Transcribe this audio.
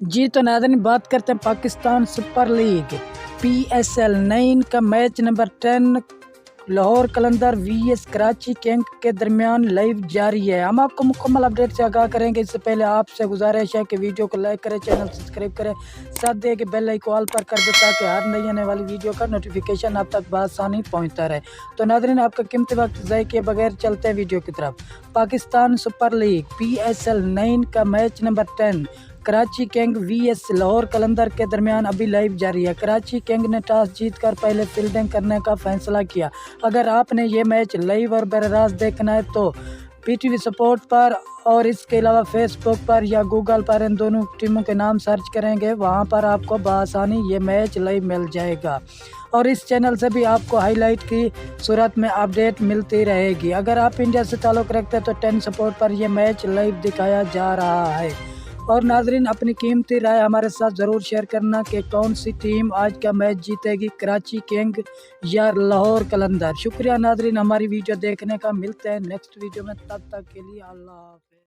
जी तो नाज़रीन बात करते हैं पाकिस्तान सुपर लीग PSL 9 का मैच नंबर 10 लाहौर कलंदर VS कराची किंग के दरमियान लाइव जारी है। हम आपको मुकम्मल अपडेट से आगाह करेंगे। इससे पहले आपसे गुजारिश है कि वीडियो को लाइक करें, चैनल सब्सक्राइब करें, साथ दे के बेल आइकन ऑल पर कर दे ताकि हर नई आने वाली वीडियो का नोटिफिकेशन आप तक बआसानी पहुंचता रहे। तो नाज़रीन आपका कीमती वक्त ज़ाय किए बगैर चलते हैं वीडियो की तरफ। पाकिस्तान सुपर लीग PSL 9 का match number 10 Karachi king VS Lahore Qalandar के दरमियान अभी लाइव जारी है। कराची किंग ने टॉस जीतकर पहले फील्डिंग करने का फैसला किया। अगर आपने ये मैच लाइव और बराह देखना है तो PTV स्पोर्ट पर और इसके अलावा फेसबुक पर या गूगल पर इन दोनों टीमों के नाम सर्च करेंगे, वहां पर आपको बआसानी ये मैच लाइव मिल जाएगा और इस चैनल से भी आपको हाईलाइट की सूरत में अपडेट मिलती रहेगी। अगर आप इंडिया से ताल्लुक़ रखते हैं तो 10 स्पोर्ट पर यह मैच लाइव दिखाया जा रहा है। और नाजरीन अपनी कीमती राय हमारे साथ ज़रूर शेयर करना कि कौन सी टीम आज का मैच जीतेगी, कराची किंग या लाहौर कलंदर। शुक्रिया नाजरीन हमारी वीडियो देखने का। मिलते हैं नेक्स्ट वीडियो में, तब तक के लिए अल्लाह हाफ़िज़।